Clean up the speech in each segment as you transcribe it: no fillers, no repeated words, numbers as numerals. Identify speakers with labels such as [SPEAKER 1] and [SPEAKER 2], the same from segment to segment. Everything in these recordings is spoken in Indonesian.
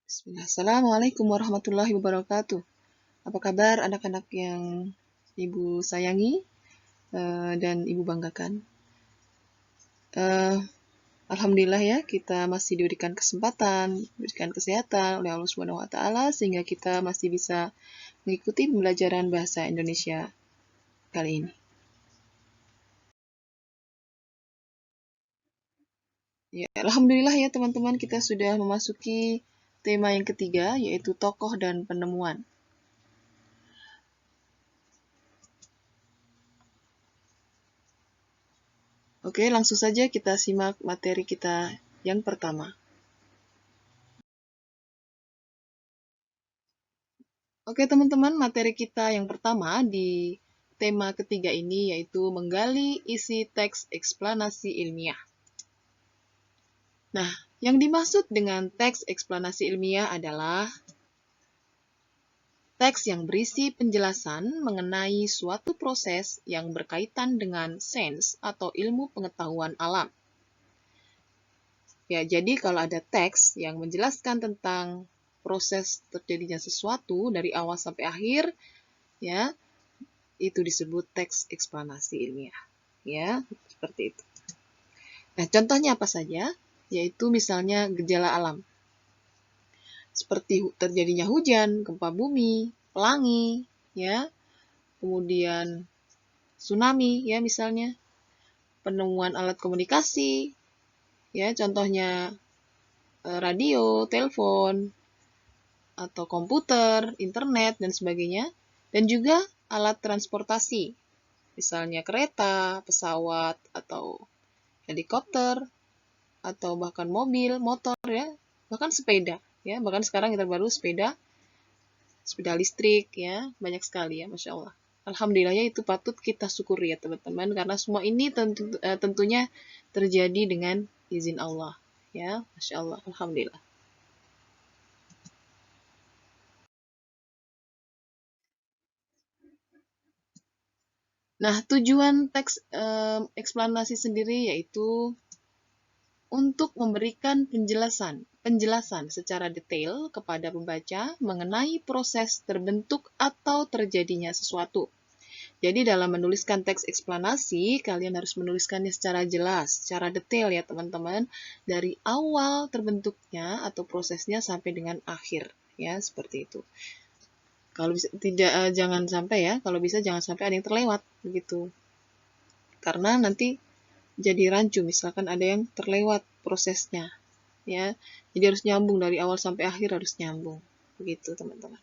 [SPEAKER 1] Bismillah. Assalamualaikum warahmatullahi wabarakatuh. Apa kabar anak-anak yang Ibu sayangi dan Ibu banggakan? Alhamdulillah ya, kita masih diberikan kesempatan, diberikan kesehatan oleh Allah Subhanahu wa taala sehingga kita masih bisa mengikuti pembelajaran bahasa Indonesia kali ini. Ya, alhamdulillah ya teman-teman, kita sudah memasuki tema yang ketiga yaitu tokoh dan penemuan. Oke, langsung saja kita simak materi kita yang pertama. Oke teman-teman, materi kita yang pertama di tema ketiga ini yaitu menggali isi teks eksplanasi ilmiah. Nah, yang dimaksud dengan teks eksplanasi ilmiah adalah teks yang berisi penjelasan mengenai suatu proses yang berkaitan dengan sains atau ilmu pengetahuan alam. Ya, jadi kalau ada teks yang menjelaskan tentang proses terjadinya sesuatu dari awal sampai akhir, ya, itu disebut teks eksplanasi ilmiah. Ya, seperti itu. Nah, contohnya apa saja? Yaitu misalnya gejala alam. Seperti terjadinya hujan, gempa bumi, pelangi, ya. Kemudian tsunami, ya misalnya. Penemuan alat komunikasi, ya, contohnya radio, telepon, atau komputer, internet, dan sebagainya. Dan juga alat transportasi, misalnya kereta, pesawat, atau helikopter, atau bahkan mobil, motor, ya, bahkan sepeda, ya, bahkan sekarang yang terbaru sepeda listrik, ya, banyak sekali ya, Masya Allah. Alhamdulillahnya itu patut kita syukuri ya teman-teman, karena semua ini tentunya terjadi dengan izin Allah, ya, Masya Allah, Alhamdulillah. Nah, tujuan teks eksplanasi sendiri yaitu untuk memberikan penjelasan secara detail kepada pembaca mengenai proses terbentuk atau terjadinya sesuatu. Jadi dalam menuliskan teks eksplanasi, kalian harus menuliskannya secara jelas, secara detail ya teman-teman, dari awal terbentuknya atau prosesnya sampai dengan akhir, ya seperti itu. Kalau bisa tidak jangan sampai ya, kalau bisa jangan sampai ada yang terlewat begitu. Karena nanti jadi rancu, misalkan ada yang terlewat prosesnya, ya. Jadi harus nyambung dari awal sampai akhir, harus nyambung. Begitu, teman-teman.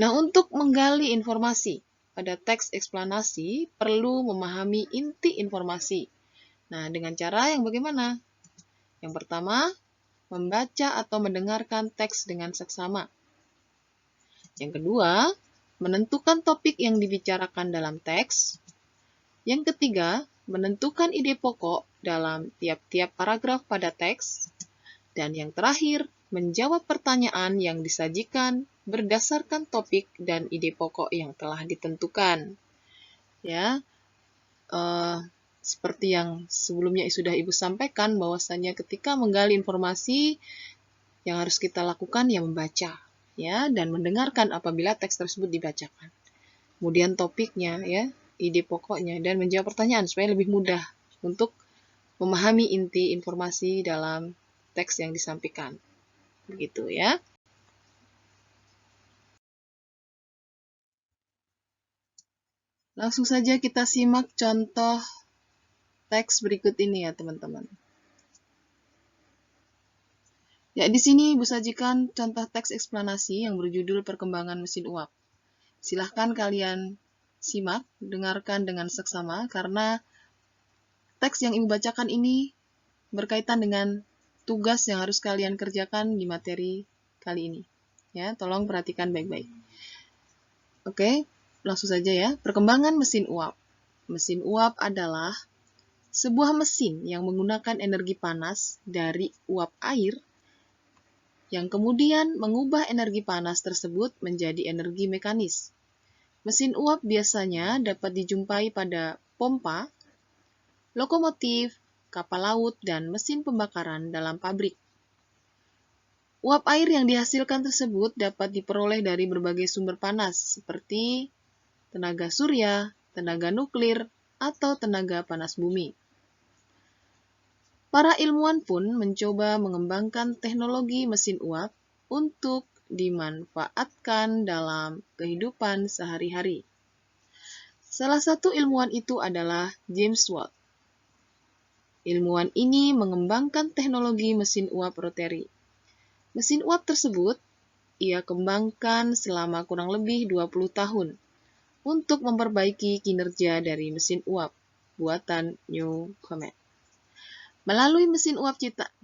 [SPEAKER 1] Nah, untuk menggali informasi pada teks eksplanasi perlu memahami inti informasi. Nah, dengan cara yang bagaimana? Yang pertama, membaca atau mendengarkan teks dengan seksama. Yang kedua, menentukan topik yang dibicarakan dalam teks. Yang ketiga, menentukan ide pokok dalam tiap-tiap paragraf pada teks. Dan yang terakhir, menjawab pertanyaan yang disajikan berdasarkan topik dan ide pokok yang telah ditentukan. Ya, seperti yang sebelumnya sudah Ibu sampaikan, bahwasanya ketika menggali informasi, yang harus kita lakukan ya membaca, ya, dan mendengarkan apabila teks tersebut dibacakan. Kemudian topiknya, ya, ide pokoknya, dan menjawab pertanyaan supaya lebih mudah untuk memahami inti informasi dalam teks yang disampaikan. Begitu ya. Langsung saja kita simak contoh teks berikut ini ya teman-teman. Ya, di sini Ibu sajikan contoh teks eksplanasi yang berjudul Perkembangan Mesin Uap. Silahkan kalian simak, dengarkan dengan seksama, karena teks yang Ibu bacakan ini berkaitan dengan tugas yang harus kalian kerjakan di materi kali ini. Ya, tolong perhatikan baik-baik. Oke, langsung saja ya. Perkembangan mesin uap. Mesin uap adalah sebuah mesin yang menggunakan energi panas dari uap air yang kemudian mengubah energi panas tersebut menjadi energi mekanis. Mesin uap biasanya dapat dijumpai pada pompa, lokomotif, kapal laut, dan mesin pembakaran dalam pabrik. Uap air yang dihasilkan tersebut dapat diperoleh dari berbagai sumber panas, seperti tenaga surya, tenaga nuklir, atau tenaga panas bumi. Para ilmuwan pun mencoba mengembangkan teknologi mesin uap untuk dimanfaatkan dalam kehidupan sehari-hari. Salah satu ilmuwan itu adalah James Watt. Ilmuwan ini mengembangkan teknologi mesin uap rotary. Mesin uap tersebut ia kembangkan selama kurang lebih 20 tahun untuk memperbaiki kinerja dari mesin uap buatan Newcomen. Melalui mesin uap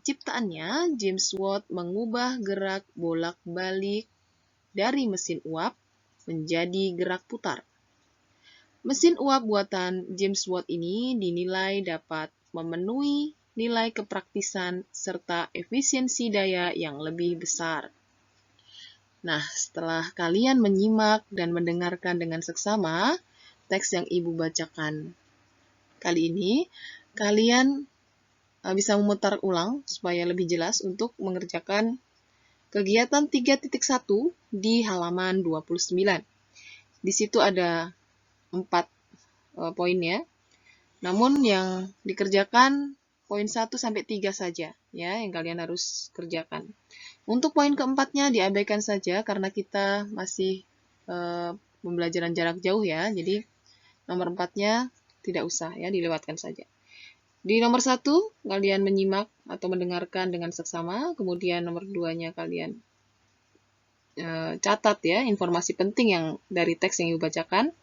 [SPEAKER 1] ciptaannya, James Watt mengubah gerak bolak-balik dari mesin uap menjadi gerak putar. Mesin uap buatan James Watt ini dinilai dapat memenuhi nilai kepraktisan serta efisiensi daya yang lebih besar. Nah, setelah kalian menyimak dan mendengarkan dengan seksama teks yang Ibu bacakan kali ini, kalian bisa memutar ulang supaya lebih jelas untuk mengerjakan kegiatan 3.1 di halaman 29. Di situ ada 4 poin ya. Namun yang dikerjakan poin 1 sampai 3 saja ya yang kalian harus kerjakan. Untuk poin keempatnya diabaikan saja karena kita masih pembelajaran jarak jauh ya. Jadi nomor 4-nya tidak usah ya, dilewatkan saja. Di nomor 1 kalian menyimak atau mendengarkan dengan seksama, kemudian nomor 2-nya kalian catat ya informasi penting yang dari teks yang Ibu bacakan.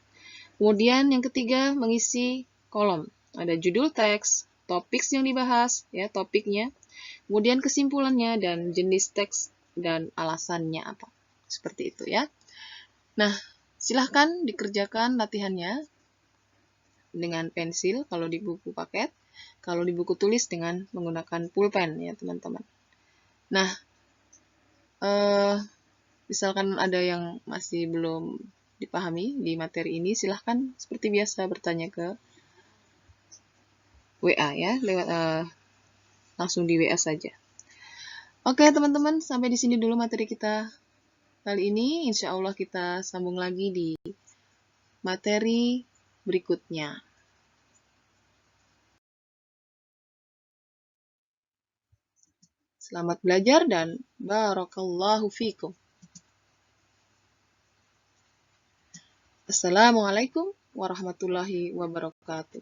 [SPEAKER 1] Kemudian yang ketiga mengisi kolom. Ada judul teks, topik yang dibahas, ya topiknya, kemudian kesimpulannya dan jenis teks dan alasannya apa. Seperti itu ya. Nah, silahkan dikerjakan latihannya dengan pensil kalau di buku paket, kalau di buku tulis dengan menggunakan pulpen ya teman-teman. Nah, misalkan ada yang masih belum dipahami di materi ini, silahkan seperti biasa bertanya ke WA ya, lewat langsung di WA saja. Oke teman-teman, sampai di sini dulu materi kita kali ini. Insya Allah kita sambung lagi di materi berikutnya. Selamat belajar dan barakallahu fikum. Assalamualaikum warahmatullahi wabarakatuh.